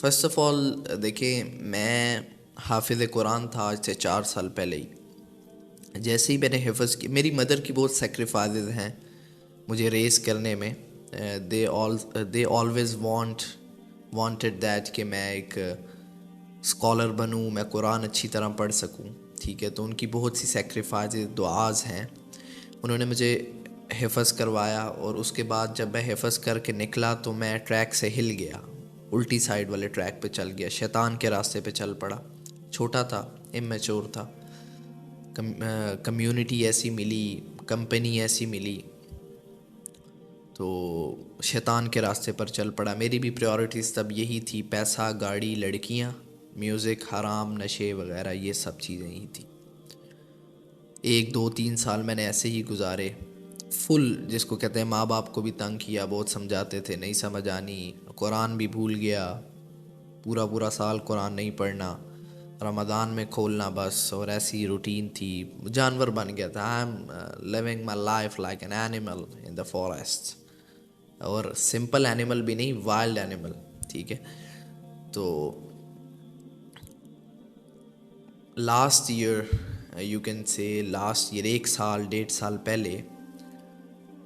First of all دیکھیں، میں حافظ قرآن تھا آج سے 4 سال پہلے ہی. جیسے ہی میں نے حفظ کی، میری مدر کی بہت سیکریفائزز ہیں مجھے ریز کرنے میں. دے آلویز وانٹڈ دیٹ کہ میں ایک اسکالر بنوں، میں قرآن اچھی طرح پڑھ سکوں. ٹھیک ہے، تو ان کی بہت سی سیکریفائزز، دعاز ہیں. انہوں نے مجھے حفظ کروایا، اور اس کے بعد جب میں حفظ کر کے نکلا تو میں ٹریک سے ہل گیا، الٹی سائڈ والے ٹریک پہ چل گیا، شیطان کے راستے پہ چل پڑا. چھوٹا تھا، امیچور تھا، کمیونٹی ایسی ملی، کمپنی ایسی ملی، تو شیطان کے راستے پر چل پڑا. میری بھی پریورٹیز تب یہی تھی، پیسہ، گاڑی، لڑکیاں، میوزک، حرام، نشے وغیرہ، یہ سب چیزیں ہی تھیں. 1 2 3 سال میں نے ایسے ہی گزارے، فل جس کو کہتے ہیں ماں باپ کو بھی تنگ کیا، بہت سمجھاتے تھے، نہیں سمجھ آنی، قرآن بھی بھول گیا، پورا سال قرآن نہیں پڑھنا، رمضان میں کھولنا بس، اور ایسی روٹین تھی. جانور بن گیا تھا. I am living my life like an animal in the forest, اور سمپل اینیمل بھی نہیں، وائلڈ اینیمل. ٹھیک ہے، تو last year, you can say last year, 1 سال 1.5 سال پہلے،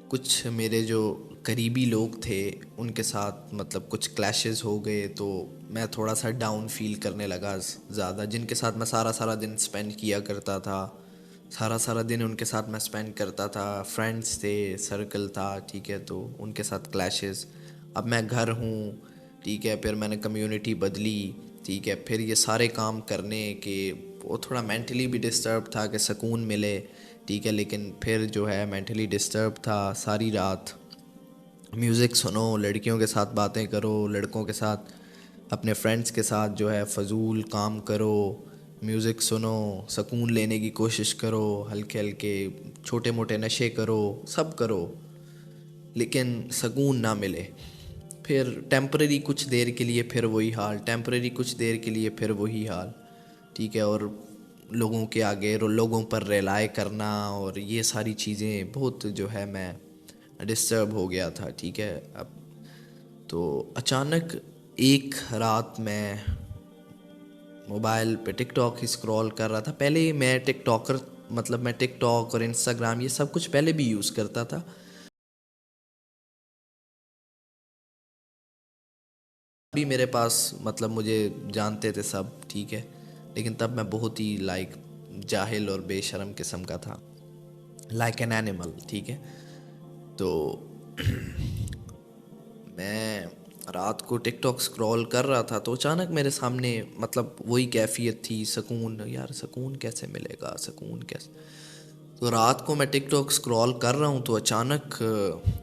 کچھ میرے جو قریبی لوگ تھے ان کے ساتھ مطلب کچھ کلیشز ہو گئے، تو میں تھوڑا سا ڈاؤن فیل کرنے لگا زیادہ. جن کے ساتھ میں سارا دن اسپینڈ کیا کرتا تھا، سارا دن ان کے ساتھ میں اسپینڈ کرتا تھا، فرینڈس تھے، سرکل تھا. ٹھیک ہے، تو ان کے ساتھ کلیشز. اب میں گھر ہوں، ٹھیک ہے، پھر میں نے کمیونٹی بدلی، ٹھیک ہے، پھر یہ سارے کام کرنے کے وہ تھوڑا مینٹلی بھی ڈسٹرب تھا کہ سکون ملے. ٹھیک ہے، لیکن پھر جو ہے مینٹلی ڈسٹرب تھا. ساری رات میوزک سنو، لڑکیوں کے ساتھ باتیں کرو، لڑکوں کے ساتھ، اپنے فرینڈس کے ساتھ جو ہے فضول کام کرو، میوزک سنو، سکون لینے کی کوشش کرو، ہلکے چھوٹے موٹے نشے کرو، سب کرو، لیکن سکون نہ ملے. پھر ٹیمپرری کچھ دیر کے لیے پھر وہی حال، ٹیمپرری کچھ دیر کے لیے پھر وہی حال. ٹھیک ہے، اور لوگوں کے آگے لوگوں پر ریلائے کرنا، اور یہ ساری چیزیں بہت جو ہے میں ڈسٹرب ہو گیا تھا. ٹھیک ہے، اب تو اچانک ایک رات میں موبائل پہ ٹک ٹاک ہی اسکرول کر رہا تھا. پہلے میں ٹک ٹاکر، مطلب میں ٹک ٹاک اور انسٹاگرام یہ سب کچھ پہلے بھی یوز کرتا تھا. ابھی میرے پاس مطلب مجھے جانتے تھے سب، ٹھیک ہے، لیکن تب میں بہت ہی جاہل اور بے شرم قسم کا تھا، لائک این اینیمل. ٹھیک ہے، تو میں رات کو ٹک ٹاک اسکرول کر رہا تھا، تو اچانک میرے سامنے مطلب وہی کیفیت تھی، سکون. یار سکون کیسے ملے گا، سکون کیسے؟ تو رات کو میں ٹک ٹاک اسکرول کر رہا ہوں، تو اچانک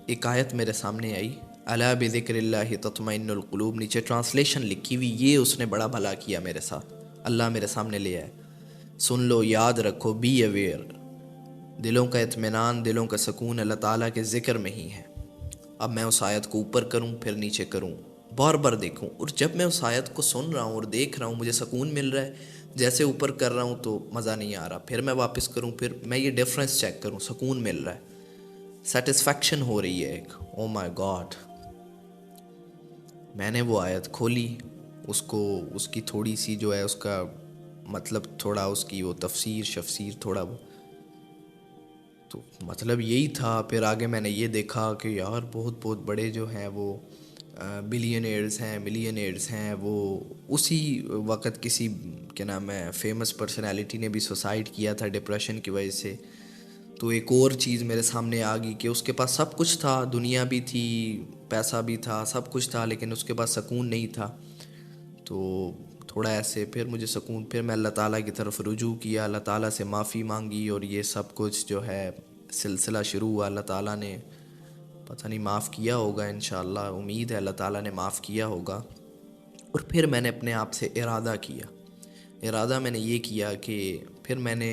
ایک آیت میرے سامنے آئی، الا بذکر اللہ تطمئن القلوب. نیچے ٹرانسلیشن لکھی ہوئی، یہ اس نے بڑا بھلا کیا میرے ساتھ، اللہ میرے سامنے لے آئے. سن لو، یاد رکھو، بی اویئر، دلوں کا اطمینان، دلوں کا سکون اللہ تعالیٰ کے ذکر میں ہی ہے. اب میں اس آیت کو اوپر کروں، پھر نیچے کروں، بار بار دیکھوں، اور جب میں اس آیت کو سن رہا ہوں اور دیکھ رہا ہوں مجھے سکون مل رہا ہے. جیسے اوپر کر رہا ہوں تو مزہ نہیں آ رہا، پھر میں واپس کروں، پھر میں یہ ڈفرینس چیک کروں، سکون مل رہا ہے، سیٹسفیکشن ہو رہی ہے ایک. او مائی گاڈ! میں نے وہ آیت کھولی، اس کی تھوڑی سی جو ہے اس کا مطلب، تھوڑا اس کی وہ تفسیر تھوڑا وہ، تو مطلب یہی تھا. پھر آگے میں نے یہ دیکھا کہ یار بہت بڑے جو ہیں وہ بلینئرز ہیں، ملینئرز ہیں. وہ اسی وقت کسی کیا نام ہے فیمس پرسنالٹی نے بھی سوسائڈ کیا تھا ڈپریشن کی وجہ سے. تو ایک اور چیز میرے سامنے آ گئی کہ اس کے پاس سب کچھ تھا، دنیا بھی تھی، پیسہ بھی تھا، سب کچھ تھا، لیکن اس کے پاس سکون نہیں تھا. تو تھوڑا ایسے پھر مجھے سکون، پھر میں اللہ تعالیٰ کی طرف رجوع کیا، اللہ تعالیٰ سے معافی مانگی، اور یہ سب کچھ جو ہے سلسلہ شروع ہوا. اللہ تعالیٰ نے پتہ نہیں معاف کیا ہوگا، انشاءاللہ امید ہے اللہ تعالیٰ نے معاف کیا ہوگا. اور پھر میں نے اپنے آپ سے ارادہ میں نے یہ کیا کہ پھر میں نے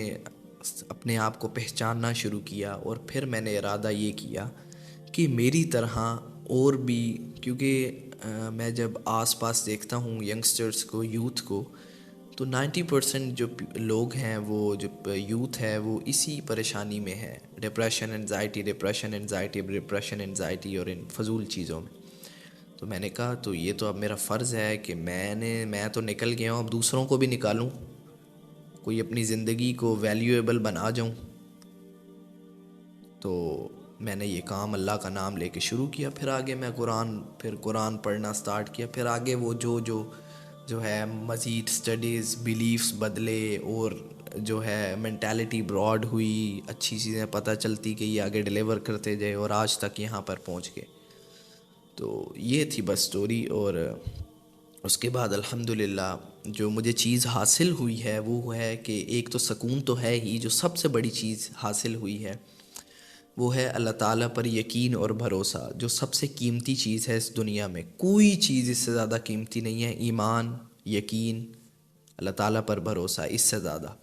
اپنے آپ کو پہچاننا شروع کیا، اور پھر میں نے ارادہ یہ کیا کہ میری طرح اور بھی، کیونکہ میں جب آس پاس دیکھتا ہوں ینگسٹرز کو، یوتھ کو، تو 90% جو لوگ ہیں، وہ جو یوتھ ہے وہ اسی پریشانی میں ہے، ڈپریشن انزائٹی اور ان فضول چیزوں میں. تو میں نے کہا تو یہ تو اب میرا فرض ہے کہ میں تو نکل گیا ہوں، اب دوسروں کو بھی نکالوں، کوئی اپنی زندگی کو ویلیویبل بنا جاؤں۔ تو میں نے یہ کام اللہ کا نام لے کے شروع کیا، پھر آگے میں قرآن پڑھنا سٹارٹ کیا، پھر آگے وہ جو ہے مزید سٹڈیز، بیلیفز بدلے، اور جو ہے مینٹیلٹی براڈ ہوئی، اچھی چیزیں پتہ چلتی کہ یہ آگے ڈیلیور کرتے جائے، اور آج تک یہاں پر پہنچ گئے۔ تو یہ تھی بس سٹوری۔ اور اس کے بعد الحمدللہ جو مجھے چیز حاصل ہوئی ہے وہ ہے کہ ایک تو سکون تو ہے ہی، جو سب سے بڑی چیز حاصل ہوئی ہے وہ ہے اللہ تعالیٰ پر یقین اور بھروسہ، جو سب سے قیمتی چیز ہے اس دنیا میں، کوئی چیز اس سے زیادہ قیمتی نہیں ہے۔ ایمان، یقین، اللہ تعالیٰ پر بھروسہ، اس سے زیادہ